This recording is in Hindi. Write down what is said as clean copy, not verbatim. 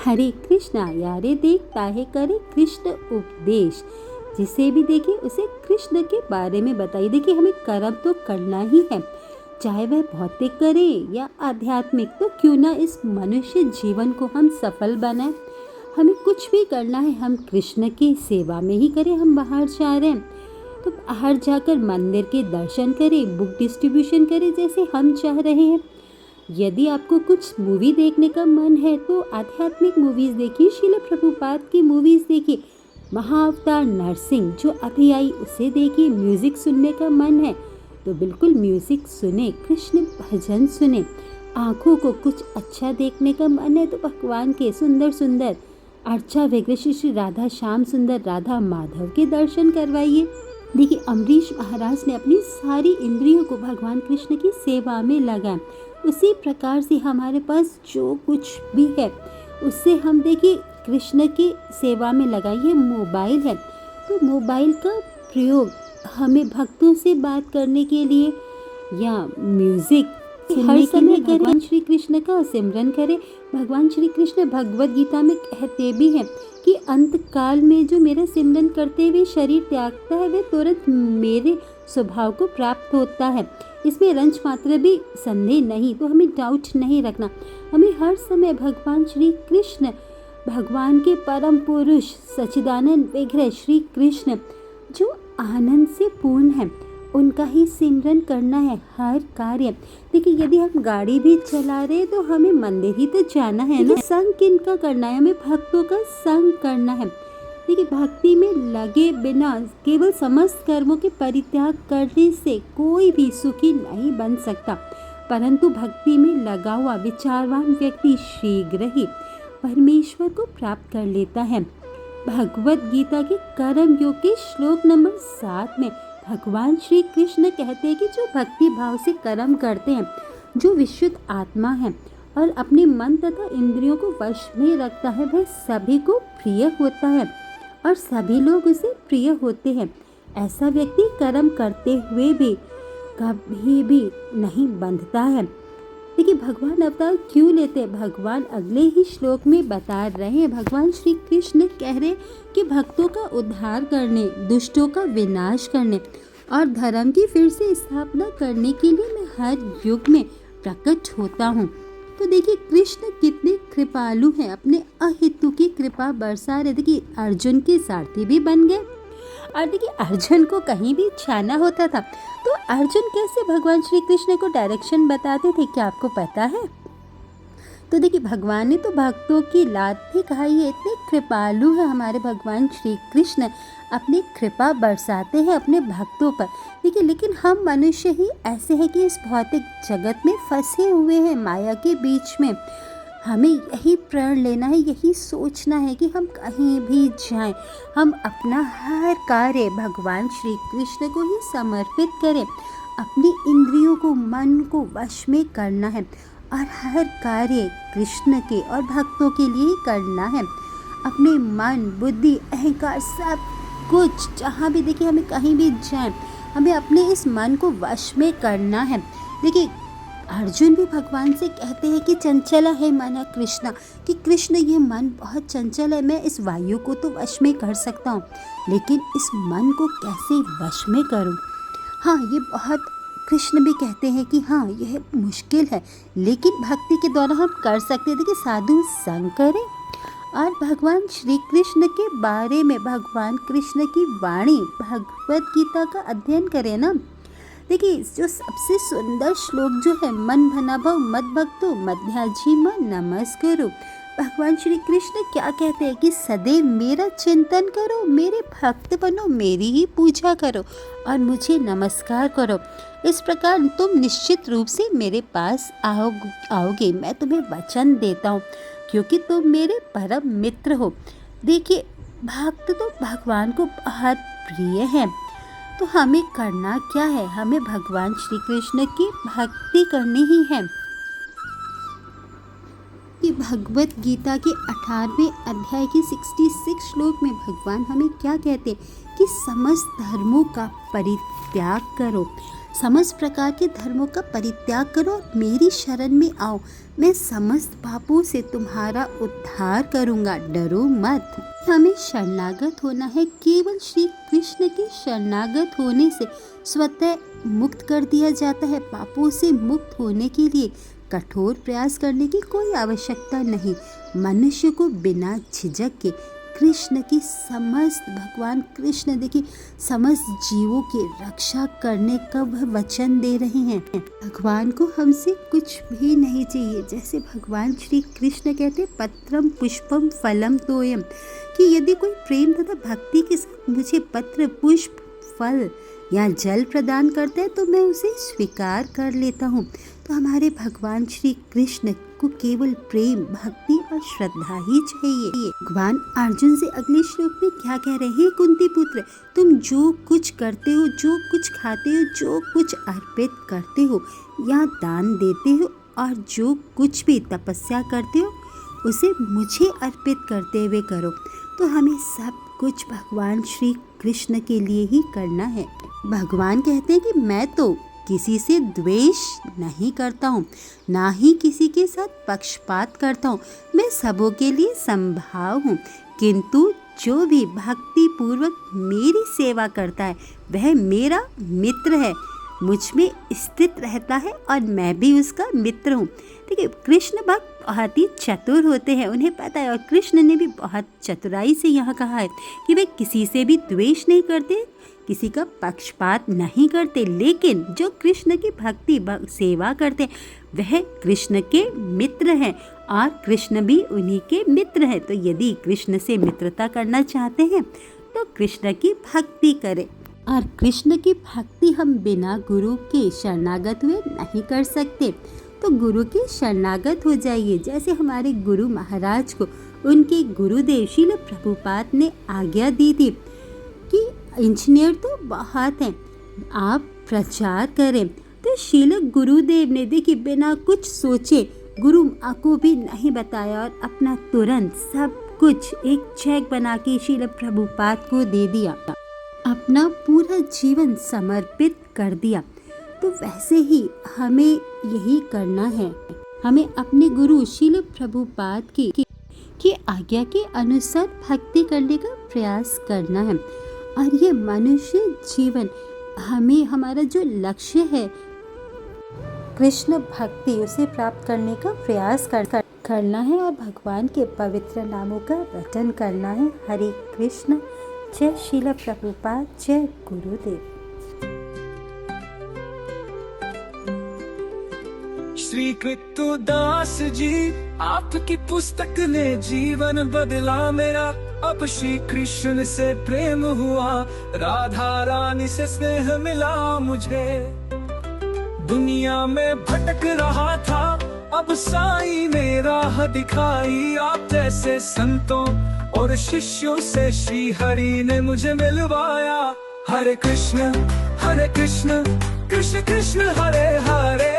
हरे कृष्णा यारे देखता है करे कृष्ण उपदेश। जिसे भी देखे उसे कृष्ण के बारे में बताइए। देखिए हमें कर्म तो करना ही है, चाहे वह भौतिक करे या आध्यात्मिक, तो क्यों ना इस मनुष्य जीवन को हम सफल बनाएं। हमें कुछ भी करना है हम कृष्ण की सेवा में ही करें। हम बाहर जा रहे हैं तो बाहर जाकर मंदिर के दर्शन करें, बुक डिस्ट्रीब्यूशन करें जैसे हम चाह रहे हैं। यदि आपको कुछ मूवी देखने का मन है तो आध्यात्मिक मूवीज देखिए, शील प्रभुपाद की मूवीज देखिए, महाअवतार नरसिंह जो अभी आई उसे देखिए। म्यूजिक सुनने का मन है तो बिल्कुल म्यूजिक सुने, कृष्ण भजन सुने। आँखों को कुछ अच्छा देखने का मन है तो भगवान के सुंदर सुंदर अर्चा वगैरह श्री राधा श्याम सुंदर राधा माधव के दर्शन करवाइए। देखिए अम्बरीश महाराज ने अपनी सारी इंद्रियों को भगवान कृष्ण की सेवा में लगाया। उसी प्रकार से हमारे पास जो कुछ भी है उससे हम देखिए कृष्ण की सेवा में लगाइए। मोबाइल है तो मोबाइल का प्रयोग हमें भक्तों से बात करने के लिए या म्यूजिक हर समय करें। भगवान श्री कृष्ण का सिमरन करें। भगवान श्री कृष्ण भगवत गीता में कहते भी हैं कि अंत काल में जो मेरा सिमरन करते हुए शरीर त्यागता है वह तुरंत मेरे स्वभाव को प्राप्त होता है। इसमें रंच मात्र भी संदेह नहीं, तो हमें डाउट नहीं रखना। हमें हर समय भगवान श्री कृष्ण, भगवान के परम पुरुष सच्चिदानंद विग्रह श्री कृष्ण जो आनंद से पूर्ण है उनका ही सिमरन करना है हर कार्य। देखिए यदि हम गाड़ी भी चला रहे हैं तो हमें मंदिर ही तो जाना है ना। संग किनका करना है? हमें भक्तों का संग करना है। देखिए भक्ति में लगे बिना केवल समस्त कर्मों के परित्याग करने से कोई भी सुखी नहीं बन सकता, परंतु भक्ति में लगा हुआ विचारवान व्यक्ति शीघ्र ही परमेश्वर को प्राप्त कर लेता है। भगवत गीता के कर्म योग के श्लोक नंबर 7 में भगवान श्री कृष्ण कहते हैं कि जो भक्ति भाव से कर्म करते हैं, जो विशुद्ध आत्मा है और अपने मन तथा इंद्रियों को वश में रखता है, वह सभी को प्रिय होता है और सभी लोग उसे प्रिय होते हैं। ऐसा व्यक्ति कर्म करते हुए भी कभी भी नहीं बंधता है। देखिए भगवान अवतार क्यों लेते हैं? भगवान अगले ही श्लोक में बता रहे हैं। भगवान श्री कृष्ण कह रहे कि भक्तों का उद्धार करने, दुष्टों का विनाश करने और धर्म की फिर से स्थापना करने के लिए मैं हर युग में प्रकट होता हूँ। तो देखिए कृष्ण कितने कृपालु हैं, अपने अहेतु की कृपा बरसा रहे। देखिए अर्जुन के सारथी भी बन गए। और देखिए अर्जुन को कहीं भी जाना होता था तो अर्जुन कैसे भगवान श्री कृष्ण को डायरेक्शन बताते थे, क्या आपको पता है? तो देखिए भगवान ने तो भक्तों की लात भी खाई है। इतने कृपालु है हमारे भगवान श्री कृष्ण, अपनी कृपा बरसाते हैं अपने भक्तों पर। देखिए लेकिन हम मनुष्य ही ऐसे हैं कि इस भौतिक जगत में फंसे हुए हैं, माया के बीच में। हमें यही प्रण लेना है, यही सोचना है कि हम कहीं भी जाएं, हम अपना हर कार्य भगवान श्री कृष्ण को ही समर्पित करें। अपनी इंद्रियों को, मन को वश में करना है और हर कार्य कृष्ण के और भक्तों के लिए ही करना है। अपने मन, बुद्धि, अहंकार सब कुछ, जहाँ भी देखिए हमें कहीं भी जाएं, हमें अपने इस मन को वश में करना है। देखिए अर्जुन भी भगवान से कहते हैं कि चंचला है मन कृष्णा, कि कृष्ण ये मन बहुत चंचल है, मैं इस वायु को तो वश में कर सकता हूँ लेकिन इस मन को कैसे वश में करूँ? हाँ ये बहुत, कृष्ण भी कहते हैं कि हाँ यह मुश्किल है लेकिन भक्ति के द्वारा हम कर सकते हैं। देखिए साधु संग करें और भगवान श्री कृष्ण के बारे में, भगवान कृष्ण की वाणी भगवत गीता का अध्ययन करें ना। देखिए जो सबसे सुंदर श्लोक जो है, मन भना भव मद भक्तो मध्याजी मन नमस्करो। भगवान श्री कृष्ण क्या कहते हैं कि सदैव मेरा चिंतन करो, मेरे भक्त बनो, मेरी ही पूजा करो और मुझे नमस्कार करो। इस प्रकार तुम निश्चित रूप से मेरे पास आओगे। मैं तुम्हें वचन देता हूँ क्योंकि तुम मेरे परम मित्र हो। देखिए भक्त तो भगवान को बहुत प्रिय है, तो हमें करना क्या है? हमें भगवान श्री कृष्ण की भक्ति करनी ही है। कि भगवत गीता के 18वें अध्याय के 66 श्लोक में भगवान हमें क्या कहते हैं कि समस्त धर्मों का परित्याग करो, समस्त प्रकार के धर्मों का परित्याग करो और मेरी शरण में आओ, मैं समस्त पापों से तुम्हारा उद्धार करूँगा, डरो मत। हमें शरणागत होना है। केवल श्री कृष्ण के शरणागत होने से स्वतः मुक्त कर दिया जाता है। पापों से मुक्त होने के लिए कठोर प्रयास करने की कोई आवश्यकता नहीं। मनुष्य को बिना झिझक के कृष्ण की समस्त, भगवान कृष्ण देखिए समस्त जीवों की रक्षा करने का वह वचन दे रहे हैं। भगवान को हमसे कुछ भी नहीं चाहिए। जैसे भगवान श्री कृष्ण कहते पत्रम पुष्पम फलम तोयम, कि यदि कोई प्रेम तथा भक्ति के साथ मुझे पत्र, पुष्प, फल या जल प्रदान करता है तो मैं उसे स्वीकार कर लेता हूँ। तो हमारे भगवान श्री कृष्ण को केवल प्रेम, भक्ति और श्रद्धा ही चाहिए। भगवान अर्जुन से अगले श्लोक में क्या कह रहे हैं? कुंती पुत्र, तुम जो कुछ करते हो, जो कुछ खाते हो, जो कुछ अर्पित करते हो या दान देते हो और जो कुछ भी तपस्या करते हो उसे मुझे अर्पित करते हुए करो। तो हमें सब कुछ भगवान श्री कृष्ण के लिए ही करना है। भगवान कहते हैं कि मैं तो किसी से द्वेष नहीं करता हूँ, ना ही किसी के साथ पक्षपात करता हूँ। मैं सबों के लिए समभाव हूँ, किंतु जो भी भक्ति पूर्वक मेरी सेवा करता है वह मेरा मित्र है, मुझ में स्थित रहता है और मैं भी उसका मित्र हूँ। देखिए कृष्ण भक्त बहुत ही चतुर होते हैं, उन्हें पता है, और कृष्ण ने भी बहुत चतुराई से यहाँ कहा है कि वे किसी से भी द्वेष नहीं करते, किसी का पक्षपात नहीं करते, लेकिन जो कृष्ण की भक्ति सेवा करते वह कृष्ण के मित्र हैं और कृष्ण भी उन्हीं के मित्र हैं। तो यदि कृष्ण से मित्रता करना चाहते हैं तो कृष्ण की भक्ति करें, और कृष्ण की भक्ति हम बिना गुरु के शरणागत हुए नहीं कर सकते। तो गुरु के शरणागत हो जाइए। जैसे हमारे गुरु महाराज को उनके गुरुदेव श्रील प्रभुपाद ने आज्ञा दी थी कि इंजीनियर तो बहुत हैं, आप प्रचार करें। तो श्रील गुरुदेव ने देखिए बिना कुछ सोचे गुरु को भी नहीं बताया और अपना तुरंत सब कुछ एक चेक बना के श्रील प्रभुपाद को दे दिया, अपना पूरा जीवन समर्पित कर दिया। तो वैसे ही हमें यही करना है। हमें अपने गुरु श्रील प्रभुपाद की आज्ञा के अनुसार भक्ति करने का प्रयास करना है, और ये मनुष्य जीवन हमें हमारा जो लक्ष्य है कृष्ण भक्ति उसे प्राप्त करने का प्रयास करना है और भगवान के पवित्र नामों का रटन करना है। हरे कृष्ण। जय श्रील प्रभुपाद, जय गुरुदेव। श्री कृतुदास जी, आपकी पुस्तक ने जीवन बदला मेरा। अब श्री कृष्ण से प्रेम हुआ, राधा रानी से स्नेह मिला मुझे। दुनिया में भटक रहा था, अब साईं ने राह दिखाई। आप जैसे संतों और शिष्यों से श्री हरि ने मुझे मिलवाया। हरे कृष्ण कृष्ण कृष्ण हरे हरे।